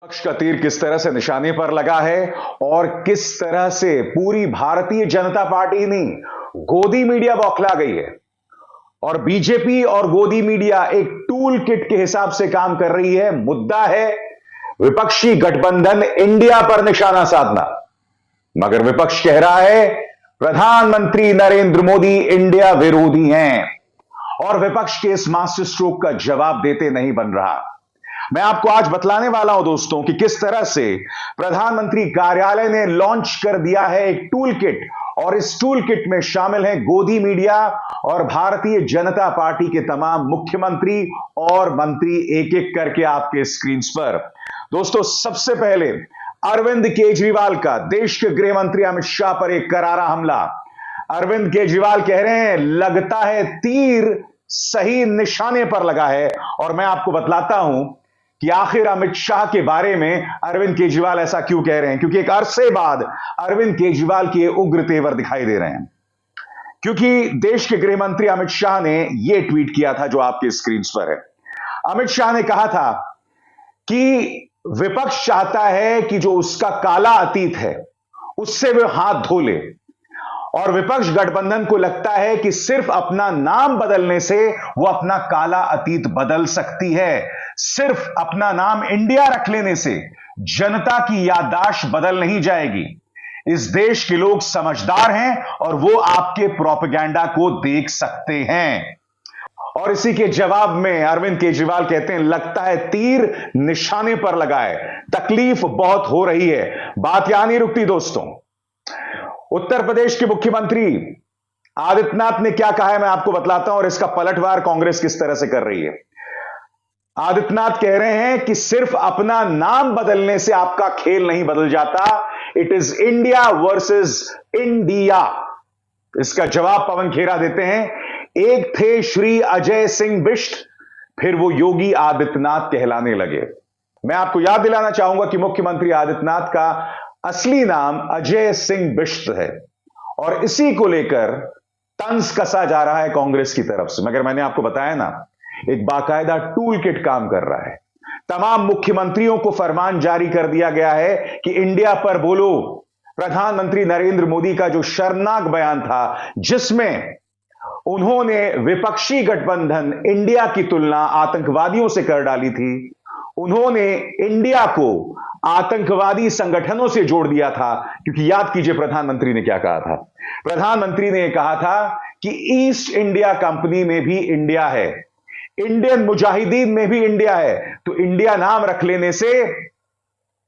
विपक्ष का तीर किस तरह से निशाने पर लगा है और किस तरह से पूरी भारतीय जनता पार्टी नहीं गोदी मीडिया बौखला गई है और बीजेपी और गोदी मीडिया एक टूल किट के हिसाब से काम कर रही है। मुद्दा है विपक्षी गठबंधन इंडिया पर निशाना साधना, मगर विपक्ष कह रहा है प्रधानमंत्री नरेंद्र मोदी इंडिया विरोधी हैं और विपक्ष के इस मास्टर स्ट्रोक का जवाब देते नहीं बन रहा। मैं आपको आज बतलाने वाला हूं दोस्तों कि किस तरह से प्रधानमंत्री कार्यालय ने लॉन्च कर दिया है एक टूल किट और इस टूल किट में शामिल है गोदी मीडिया और भारतीय जनता पार्टी के तमाम मुख्यमंत्री और मंत्री एक एक करके आपके स्क्रीन पर। दोस्तों, सबसे पहले अरविंद केजरीवाल का देश के गृह मंत्री अमित शाह पर एक करारा हमला। अरविंद केजरीवाल कह रहे हैं लगता है तीर सही निशाने पर लगा है और मैं आपको बतलाता हूं कि आखिर अमित शाह के बारे में अरविंद केजरीवाल ऐसा क्यों कह रहे हैं, क्योंकि एक अरसे बाद अरविंद केजरीवाल के उग्र तेवर दिखाई दे रहे हैं। क्योंकि देश के गृह मंत्री अमित शाह ने यह ट्वीट किया था जो आपके स्क्रीन पर है। अमित शाह ने कहा था कि विपक्ष चाहता है कि जो उसका काला अतीत है उससे वह हाथ धो ले और विपक्ष गठबंधन को लगता है कि सिर्फ अपना नाम बदलने से वो अपना काला अतीत बदल सकती है। सिर्फ अपना नाम इंडिया रख लेने से जनता की याददाश्त बदल नहीं जाएगी। इस देश के लोग समझदार हैं और वो आपके प्रोपेगेंडा को देख सकते हैं। और इसी के जवाब में अरविंद केजरीवाल कहते हैं लगता है तीर निशाने पर लगा है, तकलीफ बहुत हो रही है। बात यहां नहीं रुकती दोस्तों। उत्तर प्रदेश के मुख्यमंत्री आदित्यनाथ ने क्या कहा है मैं आपको बतलाता हूं और इसका पलटवार कांग्रेस किस तरह से कर रही है। आदित्यनाथ कह रहे हैं कि सिर्फ अपना नाम बदलने से आपका खेल नहीं बदल जाता, it is India versus India. इसका जवाब पवन खेरा देते हैं एक थे श्री अजय सिंह बिष्ट, फिर वो योगी आदित्यनाथ कहलाने लगे। मैं आपको याद दिलाना चाहूंगा कि मुख्यमंत्री आदित्यनाथ का असली नाम अजय सिंह बिष्ट है और इसी को लेकर तंज कसा जा रहा है कांग्रेस की तरफ से। मगर मैंने आपको बताया ना, एक बाकायदा टूल किट काम कर रहा है। तमाम मुख्यमंत्रियों को फरमान जारी कर दिया गया है कि इंडिया पर बोलो। प्रधानमंत्री नरेंद्र मोदी का जो शर्मनाक बयान था जिसमें उन्होंने विपक्षी गठबंधन इंडिया की तुलना आतंकवादियों से कर डाली थी, उन्होंने इंडिया को आतंकवादी संगठनों से जोड़ दिया था। क्योंकि याद कीजिए प्रधानमंत्री ने क्या कहा था। प्रधानमंत्री ने कहा था कि ईस्ट इंडिया कंपनी में भी इंडिया है, इंडियन मुजाहिदीन में भी इंडिया है, तो इंडिया नाम रख लेने से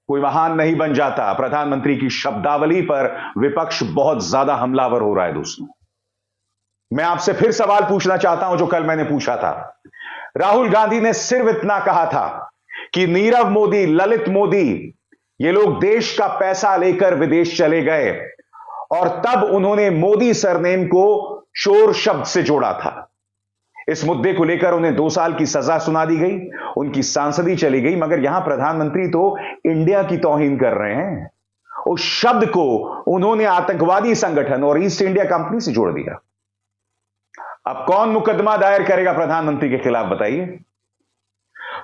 कोई महान नहीं बन जाता। प्रधानमंत्री की शब्दावली पर विपक्ष बहुत ज्यादा हमलावर हो रहा है। दोस्तों, मैं आपसे फिर सवाल पूछना चाहता हूं जो कल मैंने पूछा था। राहुल गांधी ने सिर्फ इतना कहा था कि नीरव मोदी, ललित मोदी, ये लोग देश का पैसा लेकर विदेश चले गए और तब उन्होंने मोदी सरनेम को चोर शब्द से जोड़ा था। इस मुद्दे को लेकर उन्हें 2 साल की सजा सुना दी गई, उनकी सांसदी चली गई। मगर यहां प्रधानमंत्री तो इंडिया की तौहीन कर रहे हैं। उस शब्द को उन्होंने आतंकवादी संगठन और ईस्ट इंडिया कंपनी से जोड़ दिया। अब कौन मुकदमा दायर करेगा प्रधानमंत्री के खिलाफ, बताइए।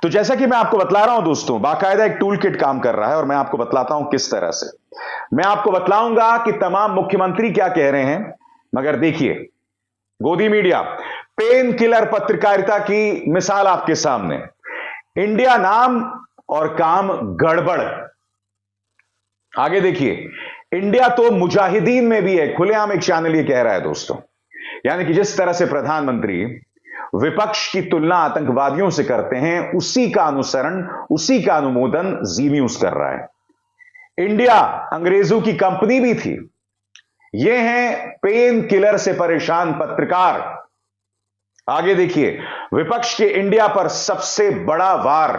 तो जैसा कि मैं आपको बतला रहा हूं दोस्तों, बाकायदा एक टूल किट काम कर रहा है और मैं आपको बतलाता हूं किस तरह से। मैं आपको बतलाऊंगा कि तमाम मुख्यमंत्री क्या कह रहे हैं। मगर देखिए, गोदी मीडिया पेन किलर पत्रकारिता की मिसाल आपके सामने। इंडिया नाम और काम गड़बड़। आगे देखिए, इंडिया तो मुजाहिदीन में भी है, खुलेआम एक चैनल ये कह रहा है दोस्तों। यानी कि जिस तरह से प्रधानमंत्री विपक्ष की तुलना आतंकवादियों से करते हैं, उसी का अनुसरण, उसी का अनुमोदन जी न्यूज कर रहा है। इंडिया अंग्रेजों की कंपनी भी थी। ये हैं पेन किलर से परेशान पत्रकार। आगे देखिए, विपक्ष के इंडिया पर सबसे बड़ा वार।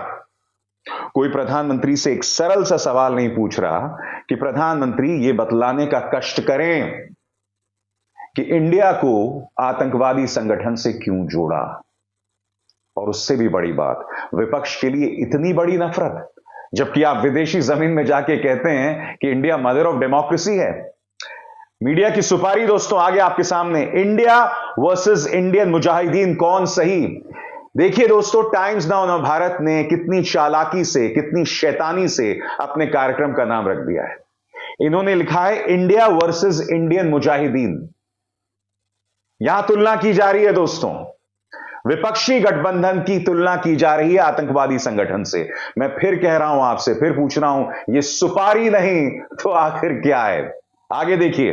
कोई प्रधानमंत्री से एक सरल सा सवाल नहीं पूछ रहा कि प्रधानमंत्री ये बतलाने का कष्ट करें कि इंडिया को आतंकवादी संगठन से क्यों जोड़ा। और उससे भी बड़ी बात, विपक्ष के लिए इतनी बड़ी नफरत, जबकि आप विदेशी जमीन में जाके कहते हैं कि इंडिया मदर ऑफ डेमोक्रेसी है। मीडिया की सुपारी दोस्तों आगे आपके सामने। इंडिया वर्सेस इंडियन मुजाहिदीन कौन सही। देखिए दोस्तों, टाइम्स नाउ नवभारत ने कितनी चालाकी से, कितनी शैतानी से अपने कार्यक्रम का नाम रख दिया है। इन्होंने लिखा है इंडिया वर्सेस इंडियन मुजाहिदीन। यहां तुलना की जा रही है दोस्तों, विपक्षी गठबंधन की तुलना की जा रही है आतंकवादी संगठन से। मैं फिर कह रहा हूं आपसे, फिर पूछ रहा हूं, यह सुपारी नहीं तो आखिर क्या है? आगे देखिए,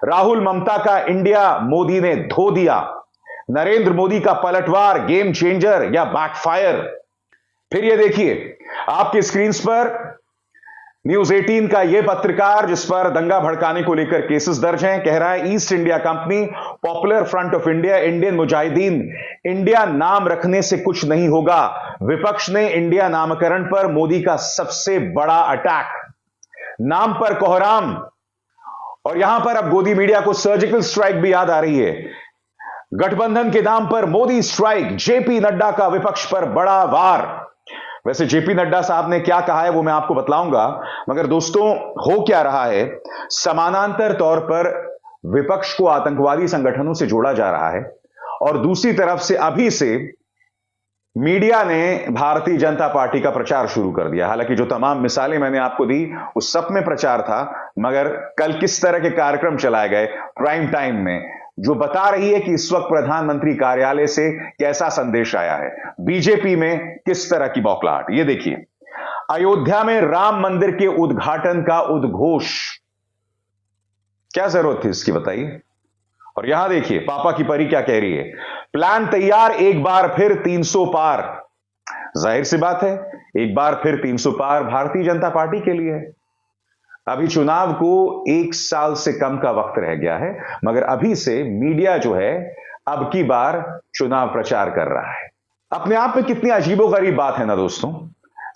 राहुल ममता का इंडिया मोदी ने धो दिया, नरेंद्र मोदी का पलटवार गेम चेंजर या बैकफायर। फिर ये देखिए आपकी स्क्रीन पर न्यूज 18 का यह पत्रकार, जिस पर दंगा भड़काने को लेकर केसेस दर्ज हैं, कह रहा है east India company, popular front of India, Indian Mujahideen, India नाम रखने से कुछ नहीं होगा। विपक्ष ने इंडिया नामकरण पर मोदी का सबसे बड़ा अटैक, नाम पर कोहराम। और यहां पर अब गोदी मीडिया को सर्जिकल स्ट्राइक भी याद आ रही है। गठबंधन के नाम पर मोदी स्ट्राइक, जेपी नड्डा का विपक्ष पर बड़ा वार। वैसे जेपी नड्डा साहब ने क्या कहा है वो मैं आपको बतलाऊंगा, मगर दोस्तों हो क्या रहा है, समानांतर तौर पर विपक्ष को आतंकवादी संगठनों से जोड़ा जा रहा है और दूसरी तरफ से अभी से मीडिया ने भारतीय जनता पार्टी का प्रचार शुरू कर दिया। हालांकि जो तमाम मिसालें मैंने आपको दी उस सब में प्रचार था, मगर कल किस तरह के कार्यक्रम चलाए गए प्राइम टाइम में, जो बता रही है कि इस वक्त प्रधानमंत्री कार्यालय से कैसा संदेश आया है, बीजेपी में किस तरह की बौखलाहट। ये देखिए, अयोध्या में राम मंदिर के उद्घाटन का उद्घोष, क्या जरूरत थी इसकी बताइए। और यहां देखिए पापा की परी क्या कह रही है, प्लान तैयार, एक बार फिर 300 पार। जाहिर सी बात है, एक बार फिर 300 पार भारतीय जनता पार्टी के लिए है। अभी चुनाव को 1 साल से कम का वक्त रह गया है, मगर अभी से मीडिया जो है अब की बार चुनाव प्रचार कर रहा है। अपने आप में कितनी अजीबोगरीब बात है ना दोस्तों।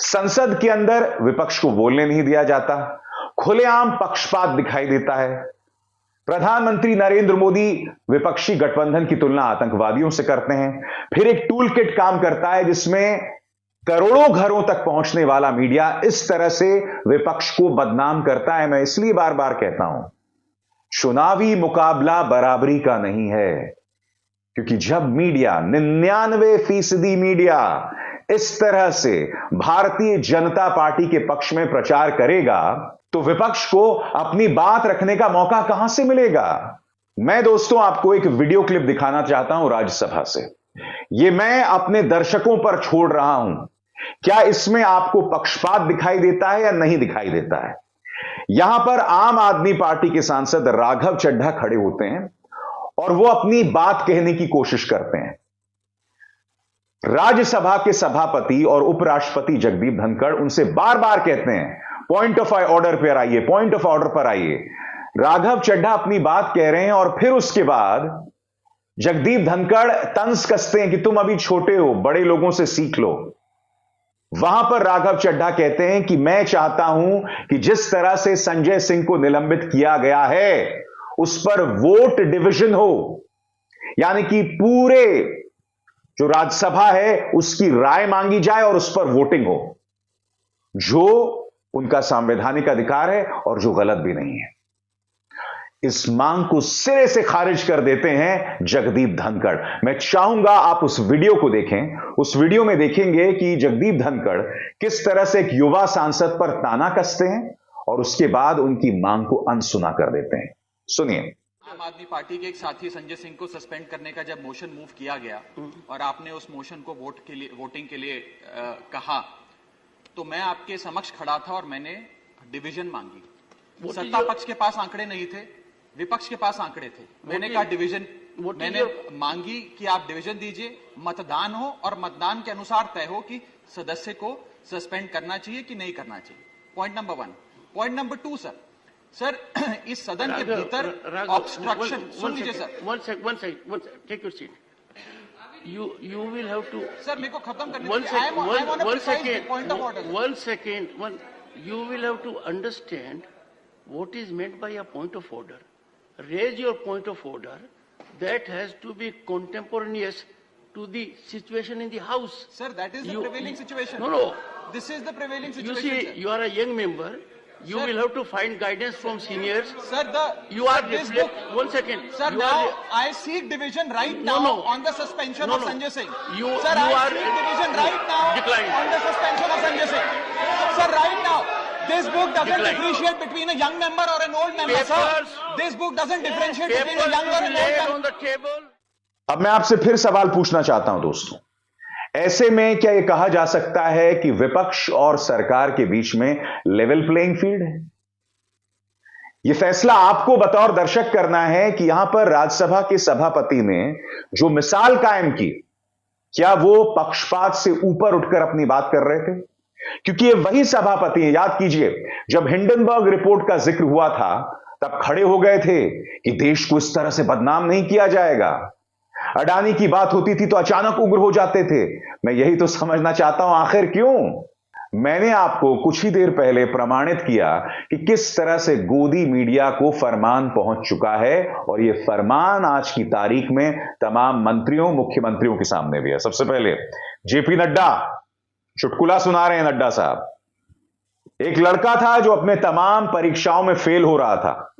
संसद के अंदर विपक्ष को बोलने नहीं दिया जाता, खुलेआम पक्षपात दिखाई देता है। प्रधानमंत्री नरेंद्र मोदी विपक्षी गठबंधन की तुलना आतंकवादियों से करते हैं। फिर एक टूल किट काम करता है जिसमें करोड़ों घरों तक पहुंचने वाला मीडिया इस तरह से विपक्ष को बदनाम करता है। मैं इसलिए बार बार कहता हूं, चुनावी मुकाबला बराबरी का नहीं है, क्योंकि जब मीडिया 99% मीडिया इस तरह से भारतीय जनता पार्टी के पक्ष में प्रचार करेगा तो विपक्ष को अपनी बात रखने का मौका कहां से मिलेगा। मैं दोस्तों आपको एक वीडियो क्लिप दिखाना चाहता हूं राज्यसभा से। यह मैं अपने दर्शकों पर छोड़ रहा हूं, क्या इसमें आपको पक्षपात दिखाई देता है या नहीं दिखाई देता है। यहां पर आम आदमी पार्टी के सांसद राघव चड्ढा खड़े होते हैं और वो अपनी बात कहने की कोशिश करते हैं। राज्यसभा के सभापति और उपराष्ट्रपति जगदीप धनखड़ उनसे बार बार कहते हैं पॉइंट ऑफ ऑर्डर पर आइए, पॉइंट ऑफ ऑर्डर पर आइए। राघव चड्ढा अपनी बात कह रहे हैं और फिर उसके बाद जगदीप धनखड़ तंज कसते हैं कि तुम अभी छोटे हो, बड़े लोगों से सीख लो। वहां पर राघव चड्ढा कहते हैं कि मैं चाहता हूं कि जिस तरह से संजय सिंह को निलंबित किया गया है उस पर वोट डिवीजन हो, यानी कि पूरे जो राज्यसभा है उसकी राय मांगी जाए और उस पर वोटिंग हो, जो उनका संवैधानिक अधिकार है और जो गलत भी नहीं है। इस मांग को सिरे से खारिज कर देते हैं जगदीप धनखड़। मैं चाहूंगा आप उस वीडियो को देखें। उस वीडियो में देखेंगे कि जगदीप धनखड़ किस तरह से एक युवा सांसद पर ताना कसते हैं और उसके बाद उनकी मांग को अनसुना कर देते हैं। सुनिए। आम आदमी पार्टी के एक साथी संजय सिंह को सस्पेंड करने का जब मोशन मूव किया गया और आपने उस मोशन को वोटिंग के लिए कहा, तो मैं आपके समक्ष खड़ा था और मैंने डिवीजन मांगी। सत्ता पक्ष के पास आंकड़े नहीं थे, विपक्ष के पास आंकड़े थे। मैंने कहा डिवीजन, मैंने मांगी कि आप डिवीजन दीजिए, मतदान हो और मतदान के अनुसार तय हो कि सदस्य को सस्पेंड करना चाहिए कि नहीं करना चाहिए। Point number 1। Point number 2 sir, इस सदन के भीतर ऑब्स्ट्रक्शन, सुन लीजिए sir. One second, take your seat. You will have to. Sir मेरे को खत्म करने दीजिए। One second. You will have to understand what is meant by a point of order. Raise your point of order. That has to be contemporaneous to the situation in the House. Sir, that is the prevailing situation. No. This is the prevailing situation. You see, you are a young member. You will have to find guidance from seniors. Sir, You are this book. One second. Sir, You now are- I seek division right now No. on the suspension No, of no. Sanjay Singh. You- Sir, you I are- seek division right now Decline. on the suspension of Sanjay Singh. Sir, right now, this book doesn't Decline. differentiate between a young member or an old member, sir. Papers. This book doesn't differentiate between a Papers young or should an be old laid member. on the table. अब मैं आपसे फिर सवाल पूछना चाहता हूं दोस्तों, ऐसे में क्या यह कहा जा सकता है कि विपक्ष और सरकार के बीच में लेवल प्लेइंग फील्ड है? यह फैसला आपको बतौर दर्शक करना है कि यहां पर राज्यसभा के सभापति ने जो मिसाल कायम की, क्या वो पक्षपात से ऊपर उठकर अपनी बात कर रहे थे? क्योंकि ये वही सभापति हैं, याद कीजिए, जब हिंडनबर्ग रिपोर्ट का जिक्र हुआ था तब खड़े हो गए थे कि देश को इस तरह से बदनाम नहीं किया जाएगा। अडानी की बात होती थी तो अचानक उग्र हो जाते थे। मैं यही तो समझना चाहता हूं, आखिर क्यों? मैंने आपको कुछ ही देर पहले प्रमाणित किया कि किस तरह से गोदी मीडिया को फरमान पहुंच चुका है, और यह फरमान आज की तारीख में तमाम मंत्रियों, मुख्यमंत्रियों के सामने भी है। सबसे पहले जेपी नड्डा, चुटकुला सुना रहे हैं नड्डा साहब। एक लड़का था जो अपने तमाम परीक्षाओं में फेल हो रहा था,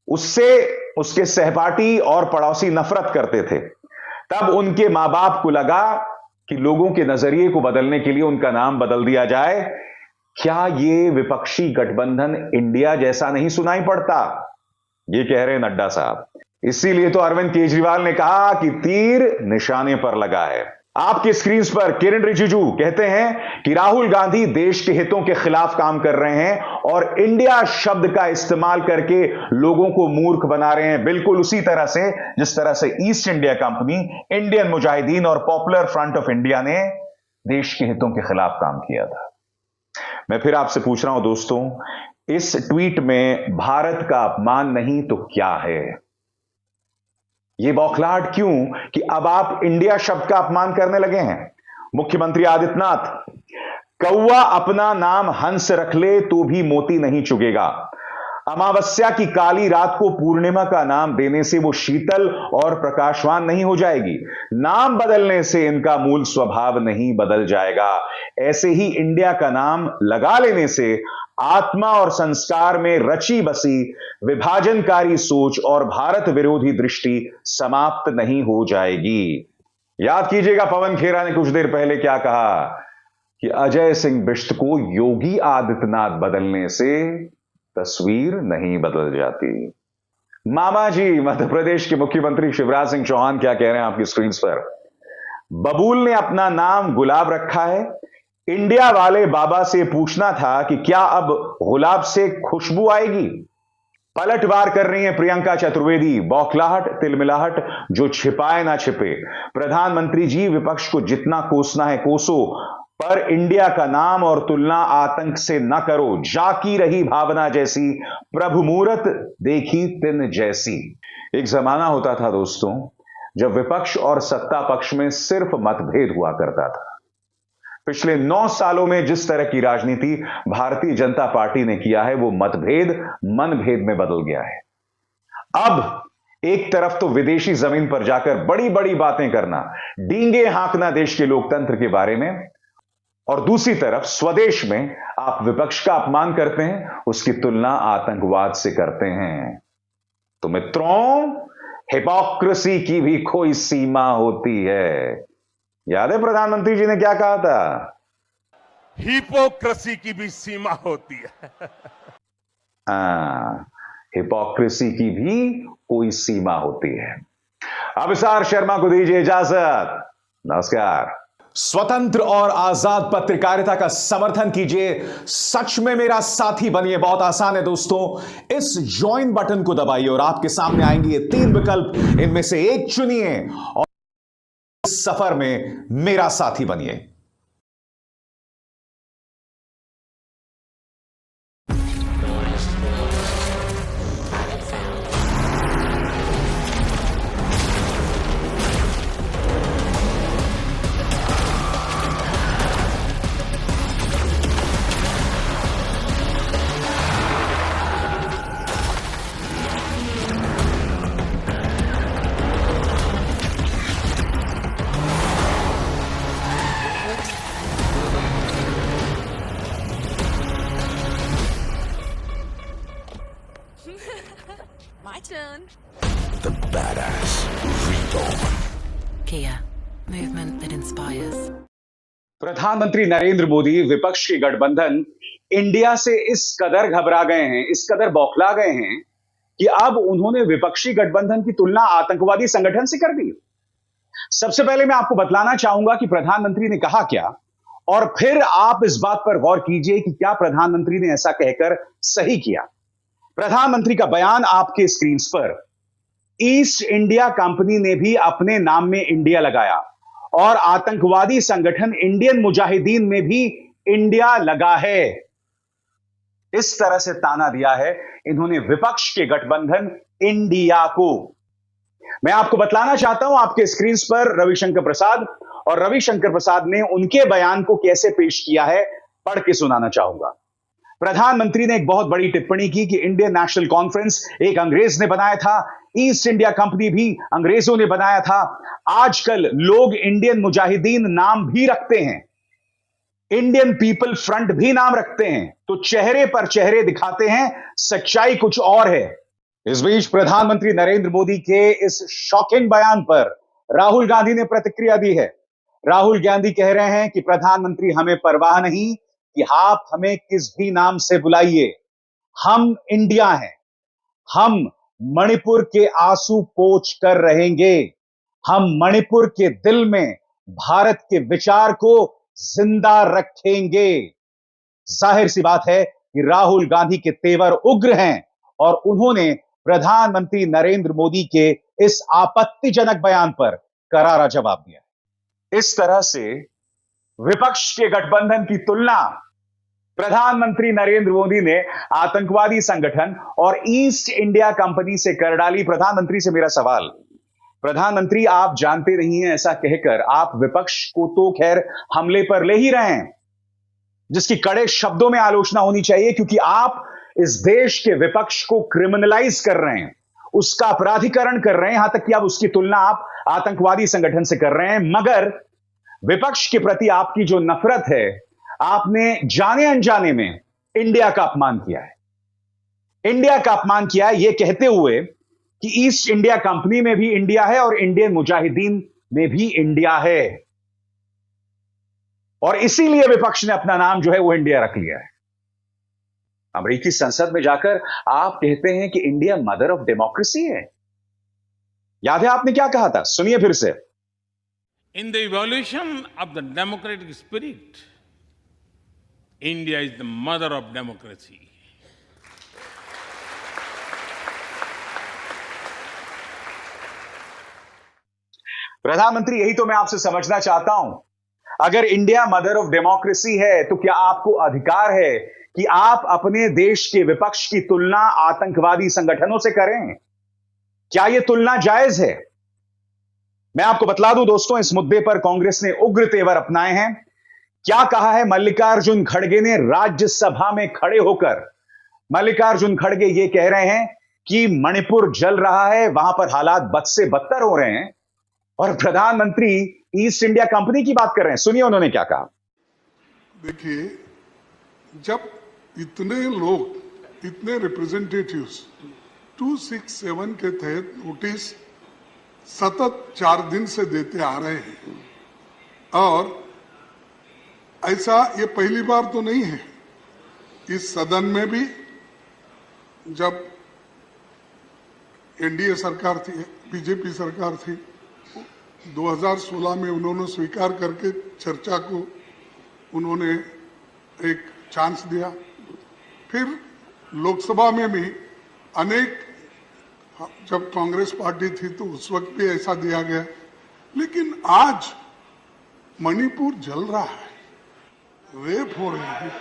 उससे उसके सहपाठी और पड़ोसी नफरत करते थे। तब उनके मां बाप को लगा कि लोगों के नजरिए को बदलने के लिए उनका नाम बदल दिया जाए। क्या यह विपक्षी गठबंधन इंडिया जैसा नहीं सुनाई पड़ता? ये कह रहे हैं नड्डा साहब। इसीलिए तो अरविंद केजरीवाल ने कहा कि तीर निशाने पर लगा है। आपके स्क्रीन पर किरण रिजिजू कहते हैं कि राहुल गांधी देश के हितों के खिलाफ काम कर रहे हैं और इंडिया शब्द का इस्तेमाल करके लोगों को मूर्ख बना रहे हैं, बिल्कुल उसी तरह से जिस तरह से east India company, Indian Mujahideen और पॉपुलर फ्रंट ऑफ इंडिया ने देश के हितों के खिलाफ काम किया था। मैं फिर आपसे पूछ रहा हूं दोस्तों, इस ट्वीट में भारत का अपमान नहीं तो क्या है? यह बौखलाहट क्यों कि अब आप इंडिया शब्द का अपमान करने लगे हैं? मुख्यमंत्री आदित्यनाथ, कौवा अपना नाम हंस रख ले तो भी मोती नहीं चुगेगा। अमावस्या की काली रात को पूर्णिमा का नाम देने से वो शीतल और प्रकाशवान नहीं हो जाएगी। नाम बदलने से इनका मूल स्वभाव नहीं बदल जाएगा। ऐसे ही इंडिया का नाम लगा लेने से आत्मा और संस्कार में रची बसी विभाजनकारी सोच और भारत विरोधी दृष्टि समाप्त नहीं हो जाएगी। याद कीजिएगा, पवन खेरा ने कुछ देर पहले क्या कहा कि अजय सिंह बिष्ट को योगी आदित्यनाथ बदलने से तस्वीर नहीं बदल जाती। मामा जी, मध्य प्रदेश के मुख्यमंत्री शिवराज सिंह चौहान क्या कह रहे हैं आपकी स्क्रीन पर? बबूल ने अपना नाम गुलाब रखा है। इंडिया वाले बाबा से पूछना था कि क्या अब गुलाब से खुशबू आएगी? पलटवार कर रही है प्रियंका चतुर्वेदी। बौखलाहट, तिलमिलाहट जो छिपाए ना छिपे। प्रधानमंत्री जी, विपक्ष को जितना कोसना है कोसो, पर इंडिया का नाम और तुलना आतंक से न करो। जाकी रही भावना जैसी, प्रभु मूरत देखी तिन जैसी। एक जमाना होता था दोस्तों जब विपक्ष और सत्ता पक्ष में सिर्फ मतभेद हुआ करता था। पिछले 9 सालों में जिस तरह की राजनीति भारतीय जनता पार्टी ने किया है, वो मतभेद मनभेद में बदल गया है। अब एक तरफ तो विदेशी जमीन पर जाकर बड़ी बड़ी बातें करना, डींगे हाँकना देश के लोकतंत्र के बारे में, और दूसरी तरफ स्वदेश में आप विपक्ष का अपमान करते हैं, उसकी तुलना आतंकवाद से करते हैं। तो मित्रों, हिपोक्रेसी की भी कोई सीमा होती है। याद है प्रधानमंत्री जी ने क्या कहा था? हिपोक्रेसी की भी सीमा होती है। हिपोक्रेसी की भी कोई सीमा होती है। अभिसार शर्मा को दीजिए इजाजत। नमस्कार। स्वतंत्र और आजाद पत्रकारिता का समर्थन कीजिए, सच में मेरा साथी बनिए। बहुत आसान है दोस्तों, इस ज्वाइन बटन को दबाइए और आपके सामने आएंगे ये 3 विकल्प, इनमें से एक चुनिए और इस सफर में मेरा साथी बनिए। turn. The badass reborn. Kia, movement that inspires. प्रधानमंत्री नरेंद्र मोदी विपक्ष के गठबंधन इंडिया से इस कदर घबरा गए हैं, इस कदर बौखला गए हैं कि अब उन्होंने विपक्षी गठबंधन की तुलना आतंकवादी संगठन से कर दी। सबसे पहले मैं आपको बतलाना चाहूंगा कि प्रधानमंत्री ने कहा क्या, और फिर आप इस बात पर गौर कीजिए कि क्या प्रधानमंत्री ने ऐसा कहकर सही किया। प्रधानमंत्री का बयान आपके स्क्रीन पर। ईस्ट इंडिया कंपनी ने भी अपने नाम में इंडिया लगाया और आतंकवादी संगठन इंडियन मुजाहिदीन में भी इंडिया लगा है। इस तरह से ताना दिया है इन्होंने विपक्ष के गठबंधन इंडिया को। मैं आपको बतलाना चाहता हूं आपके स्क्रीन पर रविशंकर प्रसाद, और रविशंकर प्रसाद ने उनके बयान को कैसे पेश किया है पढ़ के सुनाना चाहूंगा। प्रधानमंत्री ने एक बहुत बड़ी टिप्पणी की कि इंडियन नेशनल कॉन्फ्रेंस एक अंग्रेज ने बनाया था, ईस्ट इंडिया कंपनी भी अंग्रेजों ने बनाया था। आजकल लोग इंडियन मुजाहिदीन नाम भी रखते हैं, इंडियन पीपल फ्रंट भी नाम रखते हैं, तो चेहरे पर चेहरे दिखाते हैं, सच्चाई कुछ और है। इस बीच प्रधानमंत्री नरेंद्र मोदी के इस शॉकिंग बयान पर राहुल गांधी ने प्रतिक्रिया दी है। राहुल गांधी कह रहे हैं कि प्रधानमंत्री, हमें परवाह नहीं कि आप हमें किस भी नाम से बुलाइए, हम इंडिया हैं, हम मणिपुर के आंसू पोंछ कर रहेंगे, हम मणिपुर के दिल में भारत के विचार को जिंदा रखेंगे। जाहिर सी बात है कि राहुल गांधी के तेवर उग्र हैं और उन्होंने प्रधानमंत्री नरेंद्र मोदी के इस आपत्तिजनक बयान पर करारा जवाब दिया। इस तरह से विपक्ष के गठबंधन की तुलना प्रधानमंत्री नरेंद्र मोदी ने आतंकवादी संगठन और ईस्ट इंडिया कंपनी से कर डाली। प्रधानमंत्री से मेरा सवाल, प्रधानमंत्री आप जानते नहीं हैं ऐसा कहकर आप विपक्ष को तो खैर हमले पर ले ही रहे हैं, जिसकी कड़े शब्दों में आलोचना होनी चाहिए, क्योंकि आप इस देश के विपक्ष को क्रिमिनलाइज कर रहे हैं, उसका अपराधीकरण कर रहे हैं, यहां तक कि आप उसकी तुलना आप आतंकवादी संगठन से कर रहे हैं। मगर विपक्ष के प्रति आपकी जो नफरत है, आपने जाने अनजाने में इंडिया का अपमान किया है। इंडिया का अपमान किया है यह कहते हुए कि ईस्ट इंडिया कंपनी में भी इंडिया है और इंडियन मुजाहिदीन में भी इंडिया है, और इसीलिए विपक्ष ने अपना नाम जो है वो इंडिया रख लिया है। अमेरिकी संसद में जाकर आप कहते हैं कि इंडिया मदर ऑफ डेमोक्रेसी है। याद है आपने क्या कहा था? सुनिए फिर से। In the evolution of the democratic spirit, India is the mother of democracy. प्रधानमंत्री, यही तो मैं आपसे समझना चाहता हूं। अगर इंडिया मदर ऑफ डेमोक्रेसी है तो क्या आपको अधिकार है कि आप अपने देश के विपक्ष की तुलना आतंकवादी संगठनों से करें? क्या यह तुलना जायज है? मैं आपको बतला दूं दोस्तों, इस मुद्दे पर कांग्रेस ने उग्र तेवर अपनाए हैं। क्या कहा है मल्लिकार्जुन खड़गे ने राज्यसभा में खड़े होकर? मल्लिकार्जुन खड़गे ये कह रहे हैं कि मणिपुर जल रहा है, वहां पर हालात बद से बदतर हो रहे हैं, और प्रधानमंत्री ईस्ट इंडिया कंपनी की बात कर रहे हैं। सुनिए उन्होंने क्या कहा। देखिए, जब इतने लोग, इतने रिप्रेजेंटेटिव्स 267 के तहत नोटिस सतत 4 दिन से देते आ रहे हैं, और ऐसा ये पहली बार तो नहीं है। इस सदन में भी जब एनडीए सरकार थी, बीजेपी सरकार थी, 2016 में उन्होंने स्वीकार करके चर्चा को उन्होंने एक चांस दिया। फिर लोकसभा में भी अनेक, जब कांग्रेस पार्टी थी तो उस वक्त भी ऐसा दिया गया। लेकिन आज मणिपुर जल रहा है, रेप हो रहे हैं,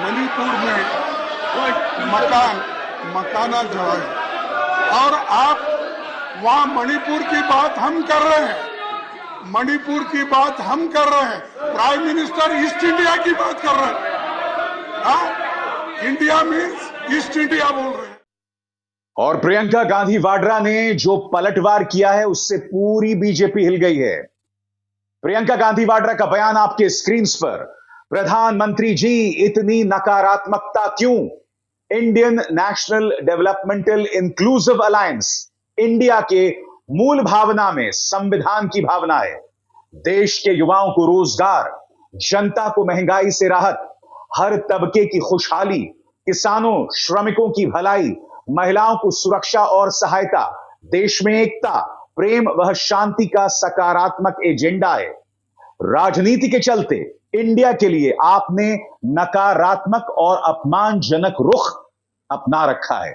मणिपुर में मकाना जलाए, और आप वहां मणिपुर की बात हम कर रहे हैं, मणिपुर की बात हम कर रहे हैं, प्राइम मिनिस्टर ईस्ट इंडिया की बात कर रहे हैं। इंडिया मीन्स ईस्ट इंडिया बोल रहे हैं। और प्रियंका गांधी वाड्रा ने जो पलटवार किया है उससे पूरी बीजेपी हिल गई है। प्रियंका गांधी वाड्रा का बयान आपके स्क्रीन पर। प्रधानमंत्री जी, इतनी नकारात्मकता क्यों? Indian national developmental inclusive alliance, India के मूल भावना में संविधान की भावना है। देश के युवाओं को रोजगार, जनता को महंगाई से राहत, हर तबके की खुशहाली, किसानों श्रमिकों की भलाई, महिलाओं को सुरक्षा और सहायता, देश में एकता, प्रेम व शांति का सकारात्मक एजेंडा है। राजनीति के चलते इंडिया के लिए आपने नकारात्मक और अपमानजनक रुख अपना रखा है।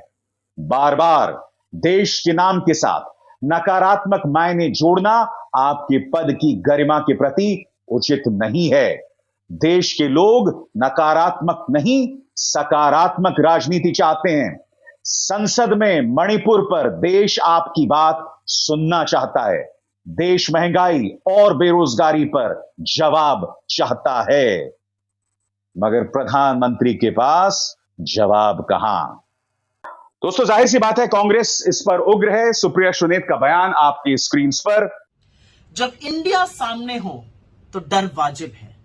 बार बार देश के नाम के साथ नकारात्मक मायने जोड़ना आपके पद की गरिमा के प्रति उचित नहीं है। देश के लोग नकारात्मक नहीं, सकारात्मक राजनीति चाहते हैं। संसद में मणिपुर पर देश आपकी बात सुनना चाहता है। देश महंगाई और बेरोजगारी पर जवाब चाहता है, मगर प्रधानमंत्री के पास जवाब कहां? दोस्तों, जाहिर सी बात है कांग्रेस इस पर उग्र है। सुप्रिया सुनीत का बयान आपकी स्क्रीन पर। जब इंडिया सामने हो तो डर वाजिब है,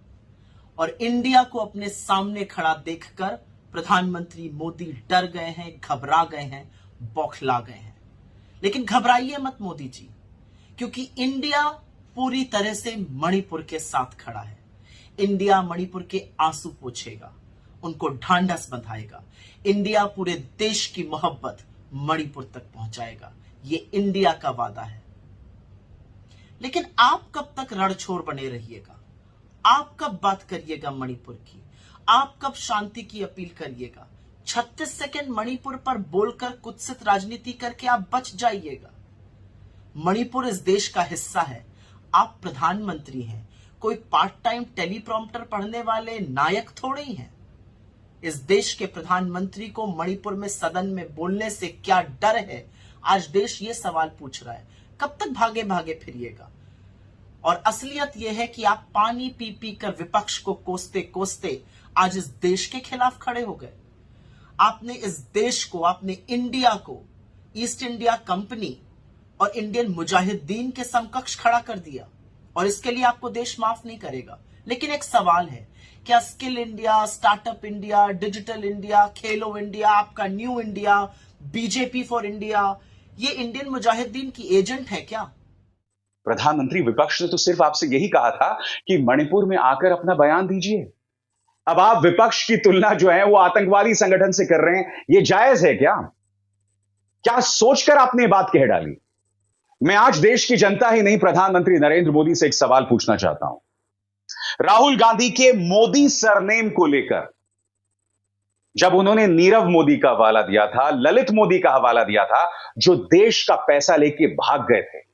और इंडिया को अपने सामने खड़ा देखकर प्रधानमंत्री मोदी डर गए हैं, घबरा गए हैं, बौखला गए हैं। लेकिन घबराइए मत मोदी जी, क्योंकि इंडिया पूरी तरह से मणिपुर के साथ खड़ा है। इंडिया मणिपुर के आंसू पोंछेगा, उनको ढांढस बंधाएगा। इंडिया पूरे देश की मोहब्बत मणिपुर तक पहुंचाएगा। ये इंडिया का वादा है। लेकिन आप कब तक रणछोड़ बने रहिएगा? आप कब बात करिएगा मणिपुर की? आप कब शांति की अपील करिएगा? 36 सेकंड मणिपुर पर बोलकर कुत्सित राजनीति करके आप बच जाइएगा। मणिपुर इस देश का हिस्सा है। आप प्रधानमंत्री हैं, कोई पार्ट टाइम टेलीप्रॉम्प्टर पढ़ने वाले नायक थोड़े ही हैं। इस देश के प्रधानमंत्री को मणिपुर में सदन में बोलने से क्या डर है? आज देश ये सवाल पूछ रहा है, कब तक भागे भागे फिरिएगा? और असलियत यह है कि आप पानी पी पी कर विपक्ष को कोसते कोसते आज इस देश के खिलाफ खड़े हो गए। आपने इस देश को, आपने इंडिया को ईस्ट इंडिया कंपनी और इंडियन मुजाहिदीन के समकक्ष खड़ा कर दिया, और इसके लिए आपको देश माफ नहीं करेगा। लेकिन एक सवाल है, क्या skill India, startup India, digital India, खेलो इंडिया, आपका new India, BJP for India, ये इंडियन मुजाहिदीन की एजेंट है क्या? प्रधानमंत्री, विपक्ष ने तो सिर्फ आपसे यही कहा था कि मणिपुर में आकर अपना बयान दीजिए। अब आप विपक्ष की तुलना जो है वो आतंकवादी संगठन से कर रहे हैं, ये जायज है क्या? क्या सोचकर आपने ये बात कह डाली? मैं आज देश की जनता ही नहीं, प्रधानमंत्री नरेंद्र मोदी से एक सवाल पूछना चाहता हूं। राहुल गांधी के मोदी सरनेम को लेकर जब उन्होंने नीरव मोदी का हवाला दिया था, ललित मोदी का हवाला दिया था, जो देश का पैसा लेके भाग गए थे,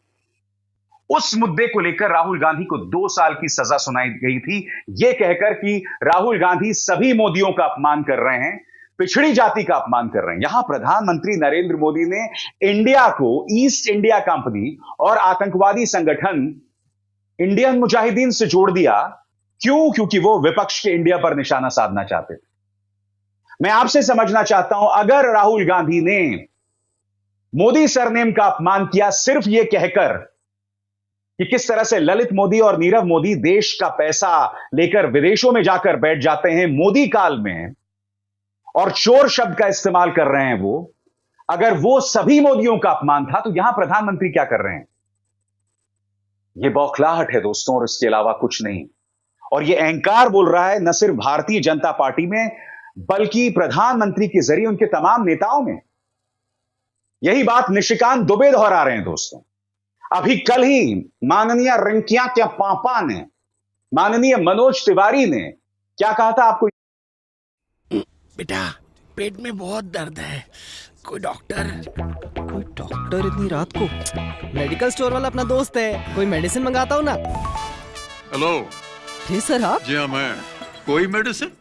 उस मुद्दे को लेकर राहुल गांधी को 2 साल की सजा सुनाई गई थी, यह कहकर कि राहुल गांधी सभी मोदियों का अपमान कर रहे हैं, पिछड़ी जाति का अपमान कर रहे हैं। यहां प्रधानमंत्री नरेंद्र मोदी ने इंडिया को ईस्ट इंडिया कंपनी और आतंकवादी संगठन इंडियन मुजाहिदीन से जोड़ दिया। क्यों? क्योंकि वो विपक्ष के इंडिया पर निशाना साधना चाहते थे। मैं आपसे समझना चाहता हूं, अगर राहुल गांधी ने मोदी सरनेम का अपमान किया सिर्फ यह कहकर कि किस तरह से ललित मोदी और नीरव मोदी देश का पैसा लेकर विदेशों में जाकर बैठ जाते हैं मोदी काल में, और चोर शब्द का इस्तेमाल कर रहे हैं वो, अगर वो सभी मोदियों का अपमान था, तो यहां प्रधानमंत्री क्या कर रहे हैं? यह बौखलाहट है दोस्तों, और इसके अलावा कुछ नहीं। और यह अहंकार बोल रहा है न सिर्फ भारतीय जनता पार्टी में, बल्कि प्रधानमंत्री के जरिए उनके तमाम नेताओं में। यही बात निशिकांत दुबे दोहरा रहे हैं दोस्तों। अभी कल ही माननीय रिंकिया के पापा ने, माननीय मनोज तिवारी ने क्या कहा था आपको? बेटा, पेट में बहुत दर्द है, कोई डॉक्टर? कोई डॉक्टर इतनी रात को? मेडिकल स्टोर वाला अपना दोस्त है, कोई मेडिसिन मंगाता हूँ ना। हेलो जी सर, आप? जी हाँ, मैं। कोई मेडिसिन?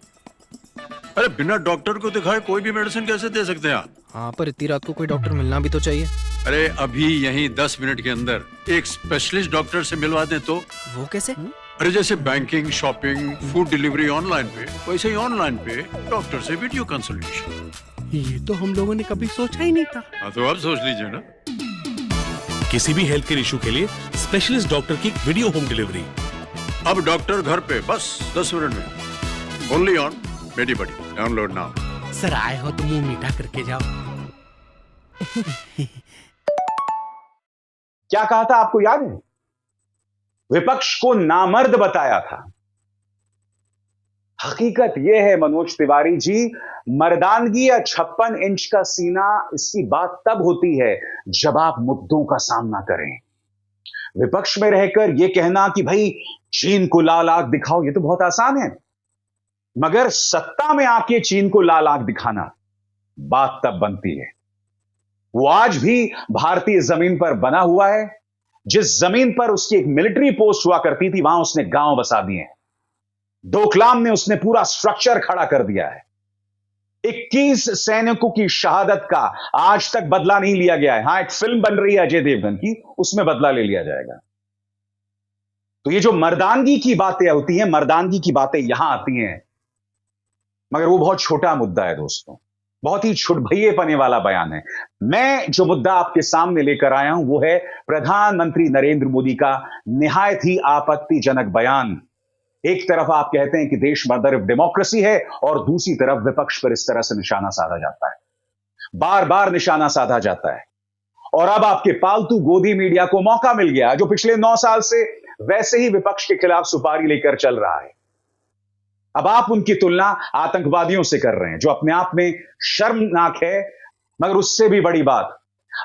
अरे बिना डॉक्टर को दिखाए कोई भी मेडिसिन कैसे दे सकते हैं आप? हाँ, पर इतनी रात को कोई डॉक्टर मिलना भी तो चाहिए। अरे अभी यहीं 10 मिनट के अंदर एक स्पेशलिस्ट डॉक्टर से मिलवा दें तो। वो कैसे? अरे जैसे banking, shopping, food delivery online पे, वैसे ही ऑनलाइन पे डॉक्टर से वीडियो कंसल्टेशन। ये तो हम लोगों ने कभी सोचा ही नहीं था। हाँ, तो आप सोच लीजिए ना। किसी भी हेल्थ केयर इशू के लिए स्पेशलिस्ट डॉक्टर की वीडियो होम डिलीवरी। अब डॉक्टर घर पे बस 10 मिनट में। Only on Medibuddy. Download now. Sir आए हो तो मुंह मीठा करके जाओ। क्या कहा था आपको याद है? विपक्ष को नामर्द बताया था। हकीकत यह है मनोज तिवारी जी, मर्दानगी या 56 इंच का सीना, इसकी बात तब होती है जब आप मुद्दों का सामना करें। विपक्ष में रहकर यह कहना कि भाई चीन को लाल आंख दिखाओ, यह तो बहुत आसान है, मगर सत्ता में आके चीन को लाल आंख दिखाना बात तब बनती है। वो आज भी भारतीय जमीन पर बना हुआ है। जिस जमीन पर उसकी एक मिलिट्री पोस्ट हुआ करती थी, वहां उसने गांव बसा दिए हैं। डोकलाम में उसने पूरा स्ट्रक्चर खड़ा कर दिया है। 21 सैनिकों की शहादत का आज तक बदला नहीं लिया गया है। हां, एक फिल्म बन रही है अजय देवगन की, उसमें बदला ले लिया जाएगा। तो ये जो मर्दानगी की बातें होती हैं, मर्दानगी की बातें यहां आती हैं, मगर वो बहुत छोटा मुद्दा है दोस्तों, बहुत ही छुटभैयेपने वाला बयान है। मैं जो मुद्दा आपके सामने लेकर आया हूं वो है प्रधानमंत्री नरेंद्र मोदी का निहायत ही आपत्तिजनक बयान। एक तरफ आप कहते हैं कि देश मदर ऑफ डेमोक्रेसी है और दूसरी तरफ विपक्ष पर इस तरह से निशाना साधा जाता है, बार बार निशाना साधा जाता है। और अब आपके पालतू गोदी मीडिया को मौका मिल गया, जो पिछले 9 साल से वैसे ही विपक्ष के खिलाफ सुपारी लेकर चल रहा है। अब आप उनकी तुलना आतंकवादियों से कर रहे हैं, जो अपने आप में शर्मनाक है। मगर उससे भी बड़ी बात,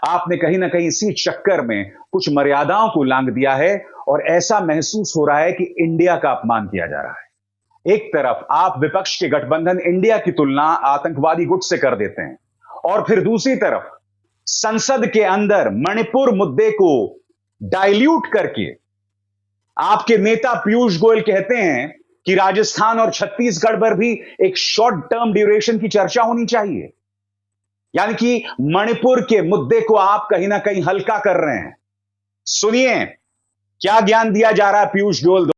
आपने कहीं ना कहीं इसी चक्कर में कुछ मर्यादाओं को लांघ दिया है और ऐसा महसूस हो रहा है कि इंडिया का अपमान किया जा रहा है। एक तरफ आप विपक्ष के गठबंधन इंडिया की तुलना आतंकवादी गुट से कर देते हैं, और फिर दूसरी तरफ संसद के अंदर मणिपुर मुद्दे को डाइल्यूट करके आपके नेता पीयूष गोयल कहते हैं कि राजस्थान और छत्तीसगढ़ पर भी एक शॉर्ट टर्म ड्यूरेशन की चर्चा होनी चाहिए। यानी कि मणिपुर के मुद्दे को आप कहीं ना कहीं हल्का कर रहे हैं। सुनिए क्या ज्ञान दिया जा रहा है पीयूष गोयल